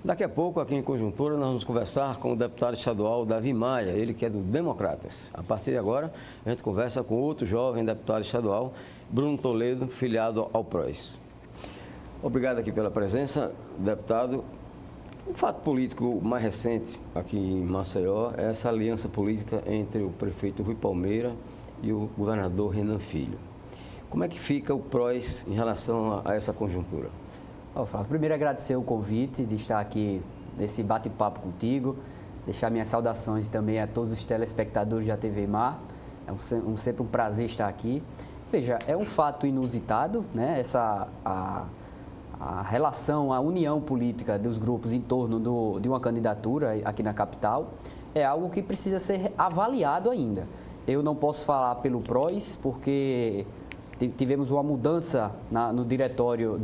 Daqui a pouco, aqui em Conjuntura, nós vamos conversar com o deputado estadual Davi Maia, ele que é do Democratas. A partir de agora, a gente conversa com outro jovem deputado estadual, Bruno Toledo, filiado ao PROS. Obrigado aqui pela presença, deputado. Um fato político mais recente aqui em Maceió é essa aliança política entre o prefeito Rui Palmeira e o governador Renan Filho. Como é que fica o PROS em relação a essa conjuntura? Flávio, primeiro agradecer o convite de estar aqui nesse bate-papo contigo, deixar minhas saudações também a todos os telespectadores da TV Mar. É sempre um prazer estar aqui. Veja, é um fato inusitado, né? A relação, a união política dos grupos em torno de uma candidatura aqui na capital é algo que precisa ser avaliado ainda. Eu não posso falar pelo PROS porque tivemos uma mudança no diretório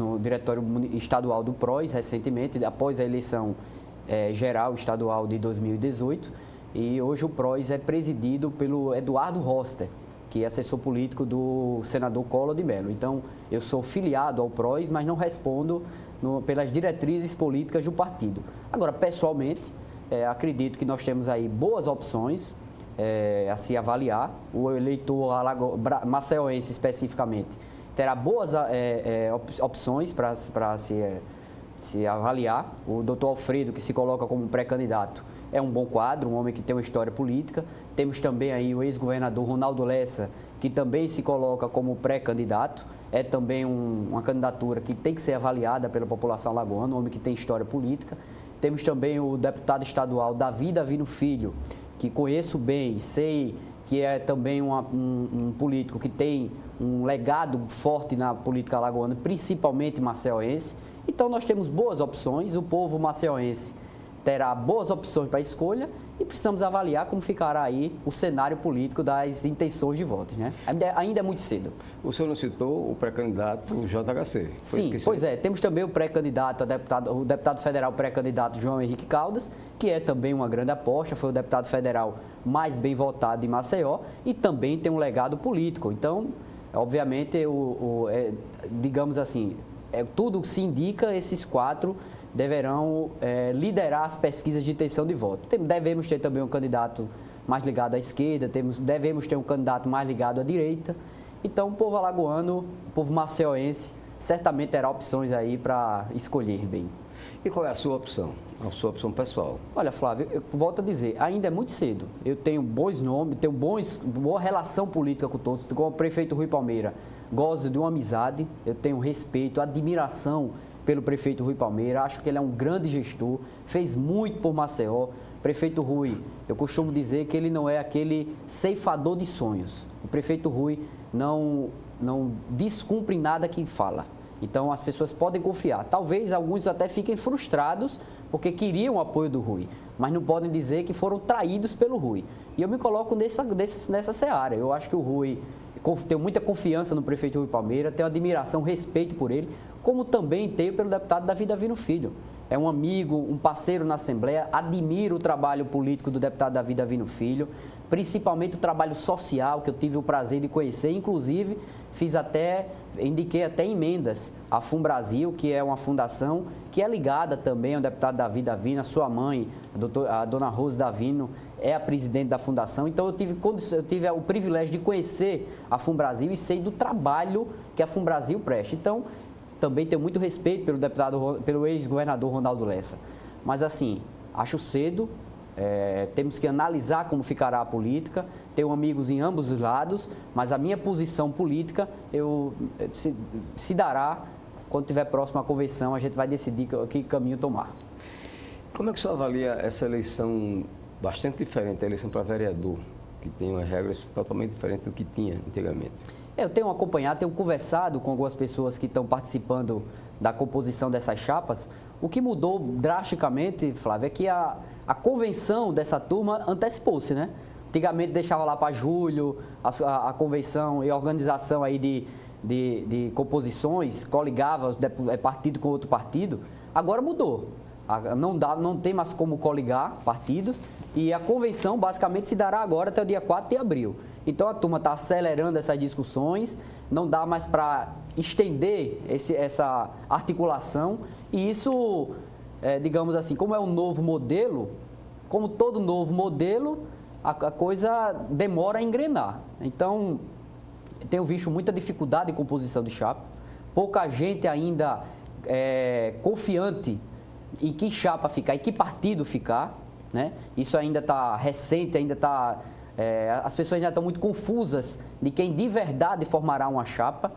estadual do PROS recentemente, após a eleição geral estadual de 2018, e hoje o PROS é presidido pelo Eduardo Roster, que é assessor político do senador Collor de Mello. Então, eu sou filiado ao PROS, mas não respondo pelas diretrizes políticas do partido. Agora, pessoalmente, acredito que nós temos aí boas opções a se avaliar. O eleitor maceioense, especificamente, terá boas opções para se avaliar. O doutor Alfredo, que se coloca como pré-candidato, é um bom quadro, um homem que tem uma história política. Temos também aí o ex-governador Ronaldo Lessa, que também se coloca como pré-candidato. É também uma candidatura que tem que ser avaliada pela população alagoana, um homem que tem história política. Temos também o deputado estadual Davi Davino Filho, que conheço bem, sei que é também um político que tem um legado forte na política alagoana, principalmente maceioense. Então, nós temos boas opções, o povo maceioense terá boas opções para a escolha e precisamos avaliar como ficará aí o cenário político das intenções de votos, né? Ainda é muito cedo. O senhor não citou o pré-candidato JHC. Sim, pois é. Temos também o pré-candidato, o deputado federal pré-candidato João Henrique Caldas, que é também uma grande aposta, foi o deputado federal mais bem votado em Maceió e também tem um legado político. Então, obviamente, digamos assim, tudo se indica, esses quatro deverão liderar as pesquisas de intenção de voto. Devemos ter também um candidato mais ligado à esquerda, devemos ter um candidato mais ligado à direita. Então, o povo alagoano, o povo maceioense, certamente terá opções aí para escolher bem. E qual é a sua opção? A sua opção pessoal? Olha, Flávio, eu volto a dizer, ainda é muito cedo. Eu tenho bons nomes, tenho boa relação política com todos, com o prefeito Rui Palmeira. Gosto de uma amizade, eu tenho respeito, admiração pelo prefeito Rui Palmeira, acho que ele é um grande gestor, fez muito por Maceió. Prefeito Rui, eu costumo dizer que ele não é aquele ceifador de sonhos. O prefeito Rui não descumpre nada que fala. Então, as pessoas podem confiar. Talvez alguns até fiquem frustrados porque queriam o apoio do Rui, mas não podem dizer que foram traídos pelo Rui. E eu me coloco nessa seara. Eu acho que o Rui, tenho muita confiança no prefeito Rui Palmeira, tenho admiração, respeito por ele, como também tenho pelo deputado Davi Davino Filho. É um amigo, um parceiro na Assembleia, admiro o trabalho político do deputado Davi Davino Filho, principalmente o trabalho social que eu tive o prazer de conhecer, inclusive indiquei até emendas à FunBrasil, que é uma fundação que é ligada também ao deputado Davi Davino, a sua mãe, a dona Rose Davino, é a presidente da fundação. Então, eu tive o privilégio de conhecer a FunBrasil e sei do trabalho que a FunBrasil presta. Então, também tenho muito respeito pelo ex-governador Ronaldo Lessa. Mas, assim, acho cedo, temos que analisar como ficará a política. Tenho amigos em ambos os lados, mas a minha posição política se dará quando estiver próximo à convenção, a gente vai decidir que caminho tomar. Como é que o senhor avalia essa eleição bastante diferente, a eleição para vereador, que tem umas regras totalmente diferentes do que tinha antigamente? Eu tenho acompanhado, tenho conversado com algumas pessoas que estão participando da composição dessas chapas. O que mudou drasticamente, Flávio, é que a convenção dessa turma antecipou-se, né? Antigamente deixava lá para julho a convenção e a organização aí de composições, coligava partido com outro partido. Agora mudou. Não tem mais como coligar partidos e a convenção basicamente se dará agora até o dia 4 de abril. Então a turma está acelerando essas discussões, não dá mais para estender essa articulação e isso digamos assim, como é um novo modelo, como todo novo modelo, a coisa demora a engrenar. Então, tenho visto muita dificuldade em composição de chapa, pouca gente ainda confiante em que chapa ficar, em que partido ficar, né? Isso ainda está recente, ainda está... as pessoas ainda estão muito confusas de quem de verdade formará uma chapa.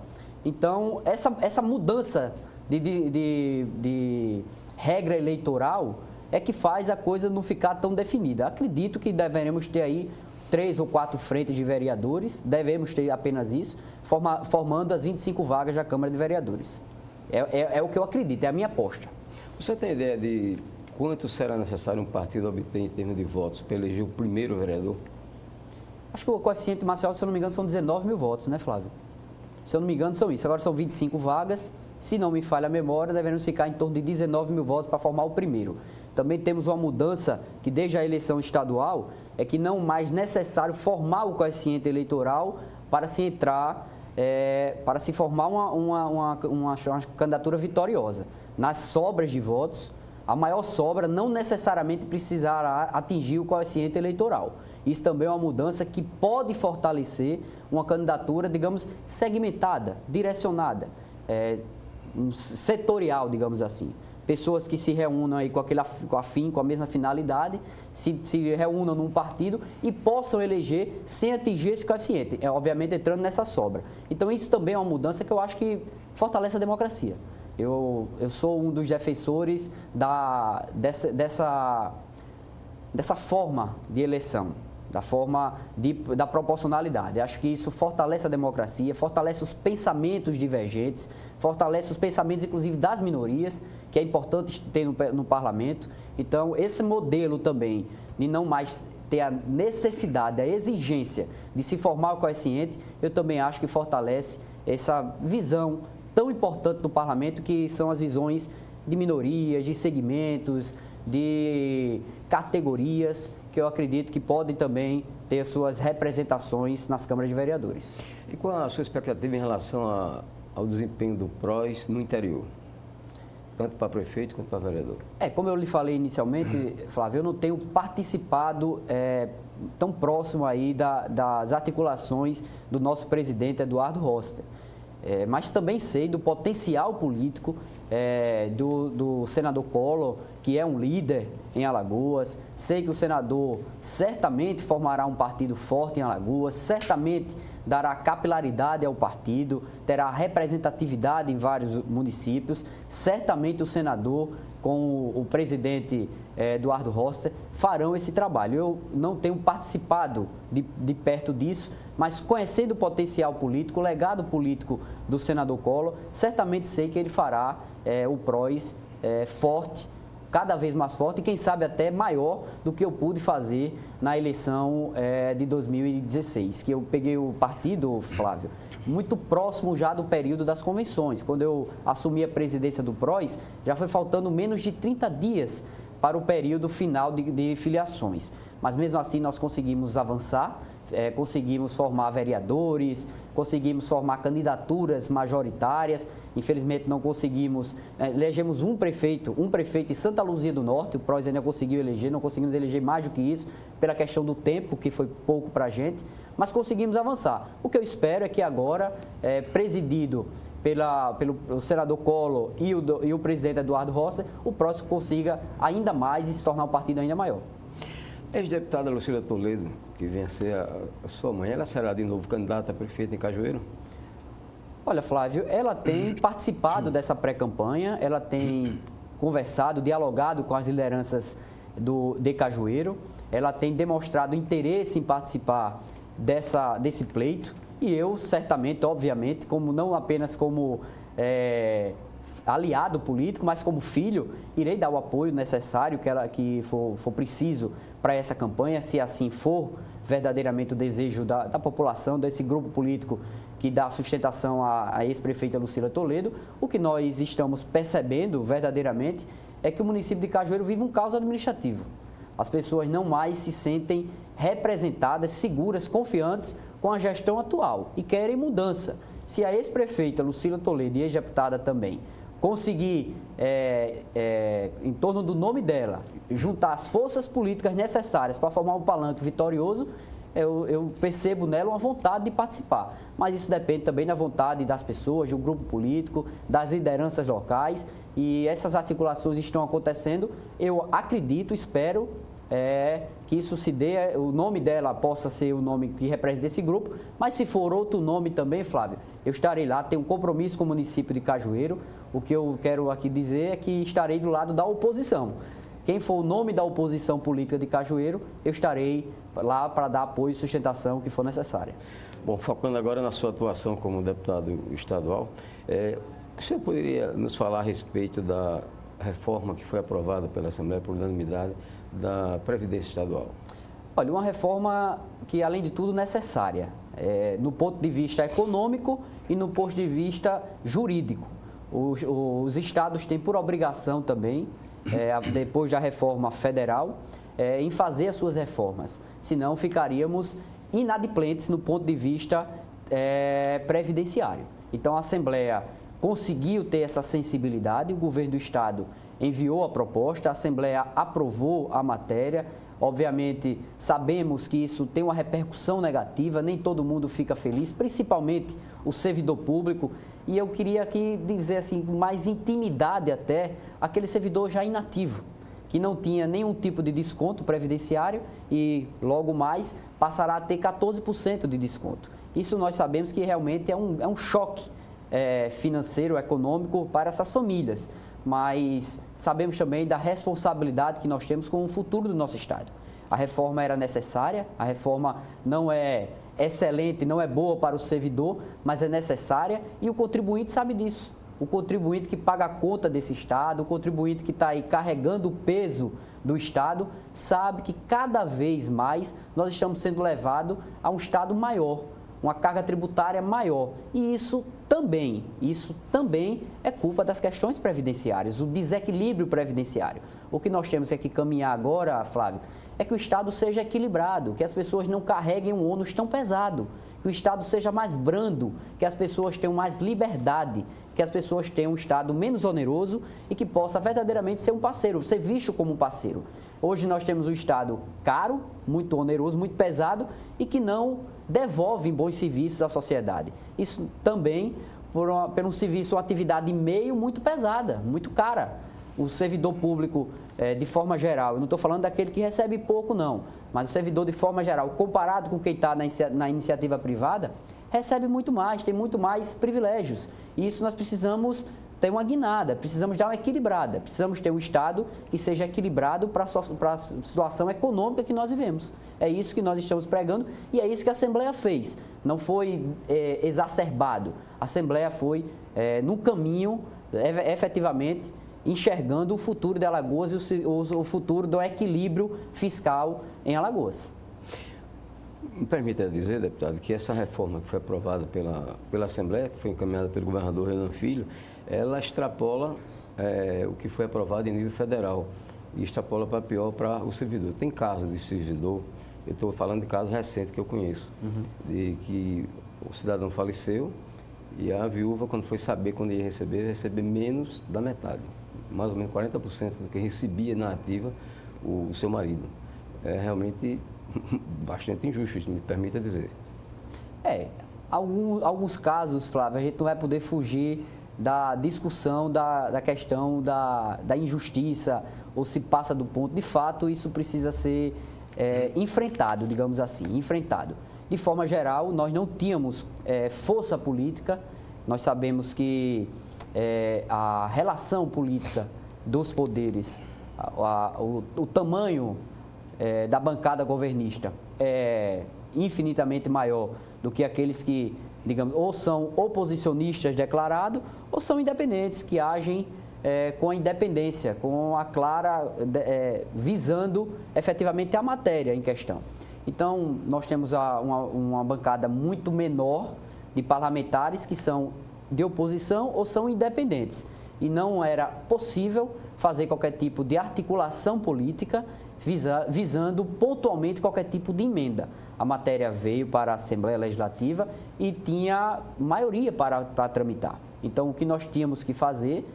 Então, essa mudança de regra eleitoral é que faz a coisa não ficar tão definida. Acredito que deveremos ter aí 3 ou 4 frentes de vereadores, devemos ter apenas isso, formando as 25 vagas da Câmara de Vereadores. É o que eu acredito, é a minha aposta. Você tem ideia de quanto será necessário um partido obter em termos de votos para eleger o primeiro vereador? Acho que o coeficiente Maceió, se eu não me engano, são 19 mil votos, né, Flávio? Se eu não me engano, são isso. Agora são 25 vagas. Se não me falha a memória, devemos ficar em torno de 19 mil votos para formar o primeiro. Também temos uma mudança que, desde a eleição estadual, é que não mais necessário formar o coeficiente eleitoral para se entrar, para se formar uma candidatura vitoriosa. Nas sobras de votos, a maior sobra não necessariamente precisará atingir o coeficiente eleitoral. Isso também é uma mudança que pode fortalecer uma candidatura, digamos, segmentada, direcionada, setorial, digamos assim. Pessoas que se reúnam aí com a mesma finalidade, se reúnam num partido e possam eleger sem atingir esse coeficiente, obviamente entrando nessa sobra. Então isso também é uma mudança que eu acho que fortalece a democracia. Eu sou um dos defensores dessa forma de eleição, da forma da proporcionalidade. Acho que isso fortalece a democracia, fortalece os pensamentos divergentes, fortalece os pensamentos, inclusive, das minorias, que é importante ter no parlamento. Então, esse modelo também de não mais ter a necessidade, a exigência de se formar o coeficiente, eu também acho que fortalece essa visão tão importante do parlamento, que são as visões de minorias, de segmentos, de categorias, que eu acredito que podem também ter suas representações nas câmaras de vereadores. E qual a sua expectativa em relação ao desempenho do PROS no interior? Tanto para prefeito quanto para vereador. Como eu lhe falei inicialmente, Flávio, eu não tenho participado tão próximo aí das articulações do nosso presidente Eduardo Roster. Mas também sei do potencial político do senador Collor, que é um líder em Alagoas. Sei que o senador certamente formará um partido forte em Alagoas, certamente dará capilaridade ao partido, terá representatividade em vários municípios. Certamente o senador, com o presidente Eduardo Roster, farão esse trabalho. Eu não tenho participado de perto disso, mas conhecendo o potencial político, o legado político do senador Collor, certamente sei que ele fará o PROS forte, cada vez mais forte e quem sabe até maior do que eu pude fazer na eleição de 2016, que eu peguei o partido, Flávio, muito próximo já do período das convenções. Quando eu assumi a presidência do PROS, já foi faltando menos de 30 dias para o período final de filiações. Mas mesmo assim nós conseguimos avançar, conseguimos formar vereadores, conseguimos formar candidaturas majoritárias. Infelizmente não conseguimos, elegemos um prefeito em Santa Luzia do Norte, o PROS ainda conseguiu eleger, não conseguimos eleger mais do que isso, pela questão do tempo, que foi pouco para a gente, mas conseguimos avançar. O que eu espero é que agora, presidido pelo senador Collor e o presidente Eduardo Roster, o PROS consiga ainda mais e se tornar um partido ainda maior. Ex-deputada Lucila Toledo, que vem a ser a sua mãe, ela será de novo candidata a prefeita em Cajueiro? Olha, Flávio, ela tem participado dessa pré-campanha, ela tem conversado, dialogado com as lideranças de Cajueiro, ela tem demonstrado interesse em participar desse pleito e eu certamente, obviamente, não apenas como aliado político, mas como filho, irei dar o apoio necessário que for preciso para essa campanha, se assim for verdadeiramente o desejo da população, desse grupo político que dá sustentação à ex-prefeita Lucila Toledo. O que nós estamos percebendo verdadeiramente é que o município de Cajueiro vive um caos administrativo. As pessoas não mais se sentem representadas, seguras, confiantes com a gestão atual e querem mudança. Se a ex-prefeita Lucila Toledo e ex-deputada também conseguir, em torno do nome dela, juntar as forças políticas necessárias para formar um palanque vitorioso, eu percebo nela uma vontade de participar. Mas isso depende também da vontade das pessoas, do grupo político, das lideranças locais, e essas articulações estão acontecendo. Eu acredito, espero que isso se dê, o nome dela possa ser o nome que representa esse grupo, mas se for outro nome também, Flávio, eu estarei lá, tenho um compromisso com o município de Cajueiro. O que eu quero aqui dizer é que estarei do lado da oposição. Quem for o nome da oposição política de Cajueiro, eu estarei lá para dar apoio e sustentação que for necessária. Bom, focando agora na sua atuação como deputado estadual, o senhor poderia nos falar a respeito da reforma que foi aprovada pela Assembleia por unanimidade da Previdência Estadual? Olha, uma reforma que, além de tudo, necessária, no ponto de vista econômico e no ponto de vista jurídico. Os estados têm por obrigação também, depois da reforma federal, em fazer as suas reformas, senão ficaríamos inadimplentes no ponto de vista previdenciário. Então, a Assembleia conseguiu ter essa sensibilidade, o governo do estado enviou a proposta, a Assembleia aprovou a matéria. Obviamente, sabemos que isso tem uma repercussão negativa, nem todo mundo fica feliz, principalmente o servidor público. E eu queria aqui dizer assim, com mais intimidade até, aquele servidor já inativo, que não tinha nenhum tipo de desconto previdenciário e logo mais passará a ter 14% de desconto. Isso nós sabemos que realmente é um choque financeiro, econômico para essas famílias, mas sabemos também da responsabilidade que nós temos com o futuro do nosso estado. A reforma era necessária, a reforma não é excelente, não é boa para o servidor, mas é necessária e o contribuinte sabe disso. O contribuinte que paga a conta desse estado, o contribuinte que está aí carregando o peso do estado, sabe que cada vez mais nós estamos sendo levados a um estado maior, uma carga tributária maior. E isso também é culpa das questões previdenciárias, o desequilíbrio previdenciário. O que nós temos que caminhar agora, Flávio, é que o Estado seja equilibrado, que as pessoas não carreguem um ônus tão pesado, que o Estado seja mais brando, que as pessoas tenham mais liberdade, que as pessoas tenham um Estado menos oneroso e que possa verdadeiramente ser um parceiro, ser visto como um parceiro. Hoje nós temos um Estado caro, muito oneroso, muito pesado e que não devolve bons serviços à sociedade. Isso também por um serviço, uma atividade meio muito pesada, muito cara. O servidor público, de forma geral, eu não estou falando daquele que recebe pouco, não, mas o servidor, de forma geral, comparado com quem está na iniciativa privada, recebe muito mais, tem muito mais privilégios. E isso nós precisamos ter uma guinada, precisamos dar uma equilibrada, precisamos ter um Estado que seja equilibrado para a situação econômica que nós vivemos. É isso que nós estamos pregando e é isso que a Assembleia fez. Não foi exacerbado, a Assembleia foi no caminho, efetivamente, enxergando o futuro de Alagoas e o futuro do equilíbrio fiscal em Alagoas. Me permita dizer, deputado, que essa reforma que foi aprovada pela Assembleia, que foi encaminhada pelo governador Renan Filho, ela extrapola o que foi aprovado em nível federal e extrapola para pior para o servidor. Tem casos de servidor, eu estou falando de casos recentes que eu conheço, de que o cidadão faleceu e a viúva, quando foi saber quando ia receber menos da metade, mais ou menos 40% do que recebia na ativa o seu marido. É realmente bastante injusto, me permita dizer. Alguns casos, Flávio, a gente não vai poder fugir da discussão da questão da injustiça ou se passa do ponto. De fato, isso precisa ser enfrentado, digamos assim, enfrentado. De forma geral, nós não tínhamos força política, nós sabemos que a relação política dos poderes, o tamanho da bancada governista é infinitamente maior do que aqueles que, digamos, ou são oposicionistas declarados ou são independentes, que agem com a independência, com a clara, visando efetivamente a matéria em questão. Então, nós temos uma bancada muito menor de parlamentares que são de oposição ou são independentes. E não era possível fazer qualquer tipo de articulação política visando pontualmente qualquer tipo de emenda. A matéria veio para a Assembleia Legislativa e tinha maioria para tramitar. Então, o que nós tínhamos que fazer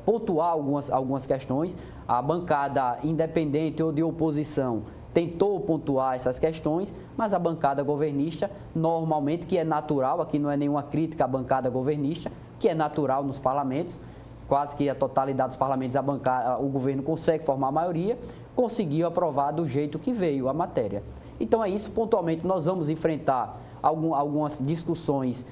pontuar algumas questões. A bancada independente ou de oposição tentou pontuar essas questões, mas a bancada governista, normalmente, que é natural, aqui não é nenhuma crítica à bancada governista, que é natural nos parlamentos, quase que a totalidade dos parlamentos, o governo consegue formar a maioria, conseguiu aprovar do jeito que veio a matéria. Então é isso, pontualmente nós vamos enfrentar algumas discussões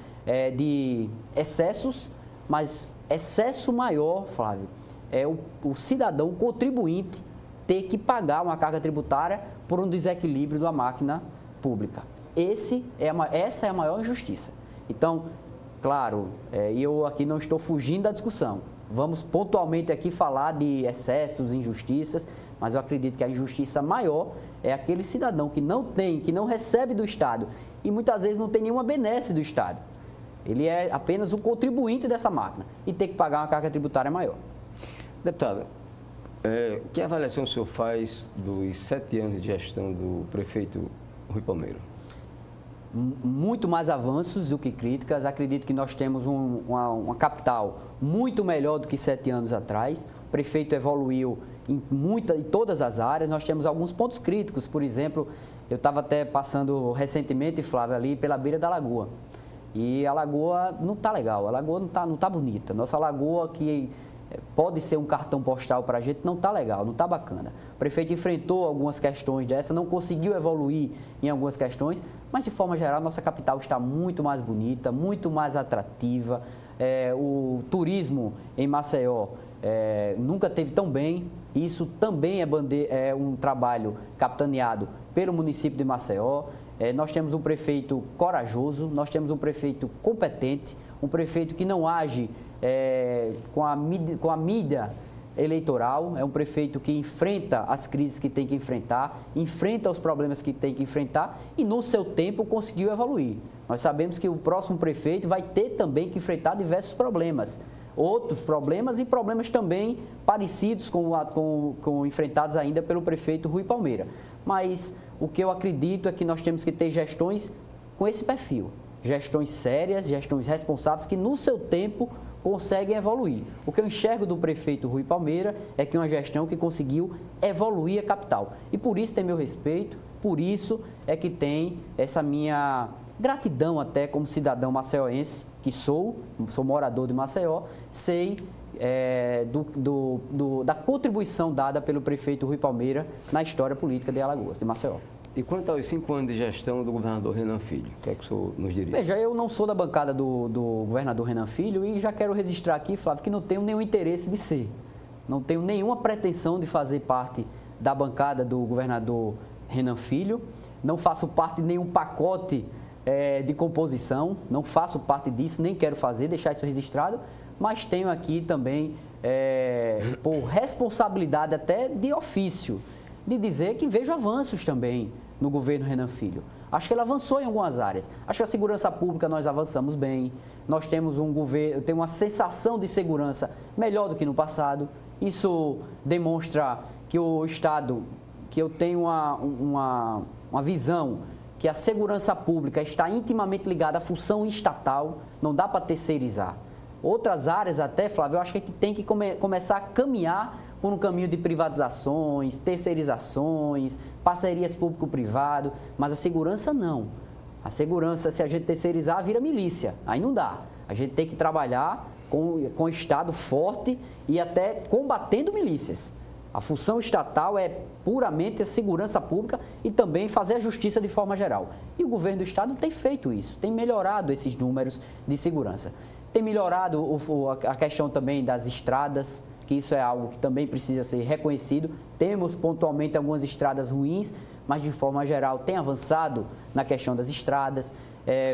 de excessos, mas excesso maior, Flávio, é o cidadão contribuinte ter que pagar uma carga tributária por um desequilíbrio da máquina pública. Essa é a maior injustiça. Então, claro, eu aqui não estou fugindo da discussão. Vamos pontualmente aqui falar de excessos, injustiças, mas eu acredito que a injustiça maior é aquele cidadão que não recebe do Estado e muitas vezes não tem nenhuma benesse do Estado. Ele é apenas o contribuinte dessa máquina e tem que pagar uma carga tributária maior. Deputada, que avaliação o senhor faz dos 7 anos de gestão do prefeito Rui Palmeira? Muito mais avanços do que críticas. Acredito que nós temos uma capital muito melhor do que 7 anos atrás. O prefeito evoluiu em todas as áreas. Nós temos alguns pontos críticos. Por exemplo, eu estava até passando recentemente, Flávio, ali pela beira da lagoa. E a lagoa não está legal, a lagoa não tá bonita. Nossa lagoa, que pode ser um cartão postal para a gente, não está legal, não está bacana. O prefeito enfrentou algumas questões dessa, não conseguiu evoluir em algumas questões, mas de forma geral nossa capital está muito mais bonita, muito mais atrativa. O turismo em Maceió nunca teve tão bem. Isso também é um trabalho capitaneado pelo município de Maceió. Nós temos um prefeito corajoso, nós temos um prefeito competente, um prefeito que não age com a mídia eleitoral, é um prefeito que enfrenta as crises que tem que enfrentar, enfrenta os problemas que tem que enfrentar e no seu tempo conseguiu evoluir. Nós sabemos que o próximo prefeito vai ter também que enfrentar diversos problemas, outros problemas e problemas também parecidos com enfrentados ainda pelo prefeito Rui Palmeira. Mas o que eu acredito é que nós temos que ter gestões com esse perfil, gestões sérias, gestões responsáveis que no seu tempo conseguem evoluir. O que eu enxergo do prefeito Rui Palmeira é que é uma gestão que conseguiu evoluir a capital. E por isso tem meu respeito, por isso é que tem essa minha gratidão até como cidadão maceioense, que sou morador de Maceió, sei da contribuição dada pelo prefeito Rui Palmeira na história política de Alagoas, de Maceió. E quanto aos 5 anos de gestão do governador Renan Filho, o que é que o senhor nos diria? Veja, eu não sou da bancada do governador Renan Filho e já quero registrar aqui, Flávio, que não tenho nenhum interesse de ser. Não tenho nenhuma pretensão de fazer parte da bancada do governador Renan Filho. Não faço parte de nenhum pacote de composição, não faço parte disso, nem quero fazer, deixar isso registrado. Mas tenho aqui também, por responsabilidade até de ofício, de dizer que vejo avanços também no governo Renan Filho. Acho que ele avançou em algumas áreas. Acho que a segurança pública nós avançamos bem. Nós temos tem uma sensação de segurança melhor do que no passado. Isso demonstra que o Estado, que eu tenho uma visão que a segurança pública está intimamente ligada à função estatal, não dá para terceirizar. Outras áreas até, Flávio, eu acho que a gente tem que começar a caminhar por um caminho de privatizações, terceirizações, parcerias público-privado, mas a segurança não. A segurança, se a gente terceirizar, vira milícia, aí não dá. A gente tem que trabalhar com o Estado forte e até combatendo milícias. A função estatal é puramente a segurança pública e também fazer a justiça de forma geral. E o governo do Estado tem feito isso, tem melhorado esses números de segurança. Tem melhorado a questão também das estradas, que isso é algo que também precisa ser reconhecido. Temos pontualmente algumas estradas ruins, mas de forma geral tem avançado na questão das estradas.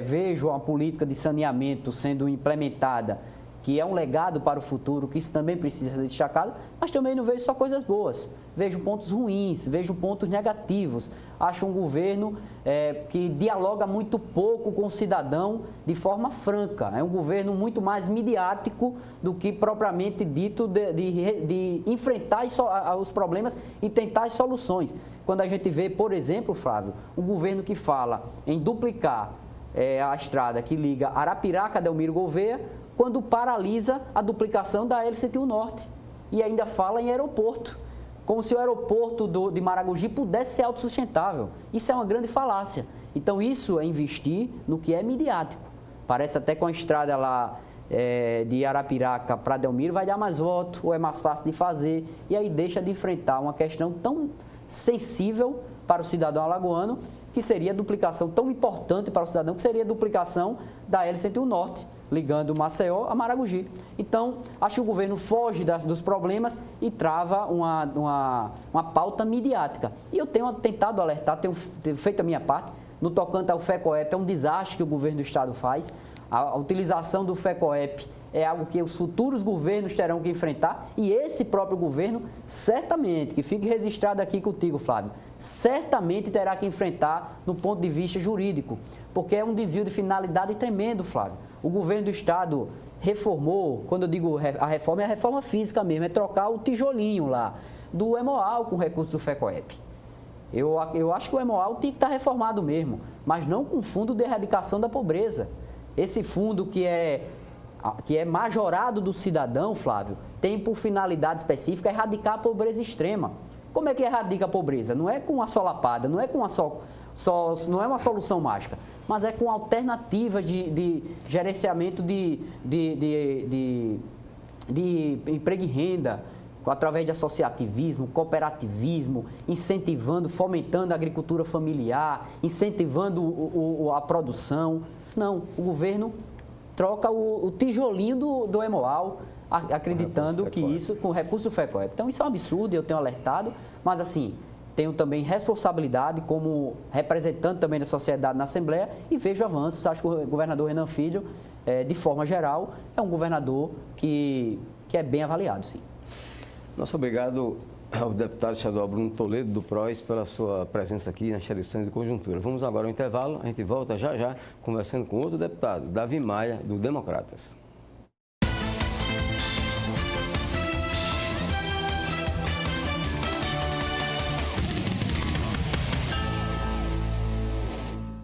Vejo a política de saneamento sendo implementada, que é um legado para o futuro, que isso também precisa ser destacado, mas também não vejo só coisas boas. Vejo pontos ruins, vejo pontos negativos. Acho um governo que dialoga muito pouco com o cidadão de forma franca. É um governo muito mais midiático do que propriamente dito de enfrentar os problemas e tentar as soluções. Quando a gente vê, por exemplo, Flávio, um governo que fala em duplicar a estrada que liga Arapiraca a Delmiro Gouveia, quando paralisa a duplicação da L101 Norte. E ainda fala em aeroporto, como se o aeroporto de Maragogi pudesse ser autossustentável. Isso é uma grande falácia. Então, isso é investir no que é midiático. Parece até com a estrada lá de Arapiraca para Delmiro vai dar mais voto, ou é mais fácil de fazer, e aí deixa de enfrentar uma questão tão sensível para o cidadão alagoano, que seria a duplicação tão importante para o cidadão, que seria a duplicação da L101 Norte, ligando Maceió a Maragogi. Então, acho que o governo foge dos problemas e trava uma pauta midiática. E eu tenho tentado alertar, tenho feito a minha parte, no tocante ao FECOEP, é um desastre que o governo do estado faz. A utilização do FECOEP é algo que os futuros governos terão que enfrentar, e esse próprio governo, certamente, que fique registrado aqui contigo, Flávio, certamente terá que enfrentar no ponto de vista jurídico, porque é um desvio de finalidade tremendo, Flávio. O governo do estado reformou, quando eu digo a reforma, é a reforma física mesmo, é trocar o tijolinho lá do Hemoal com recurso do FECOEP. Eu acho que o Hemoal tem que estar reformado mesmo, mas não com o fundo de erradicação da pobreza. Esse fundo que é majorado do cidadão, Flávio, tem por finalidade específica erradicar a pobreza extrema. Como é que erradica a pobreza? Não é com uma solapada, não é com não é uma solução mágica, mas é com alternativas de gerenciamento de emprego e renda, através de associativismo, cooperativismo, incentivando, fomentando a agricultura familiar, incentivando a produção. Não, o governo troca o tijolinho do Hemoal, acreditando que isso, com o recurso do FECOEP. Então, isso é um absurdo, eu tenho alertado, mas assim, tenho também responsabilidade como representante também da sociedade na Assembleia e vejo avanços. Acho que o governador Renan Filho, de forma geral, é um governador que é bem avaliado, sim. Nosso obrigado ao deputado estadual Bruno Toledo, do PROS, pela sua presença aqui nesta edição de Conjuntura. Vamos agora ao intervalo, a gente volta já já conversando com outro deputado, Davi Maia, do Democratas.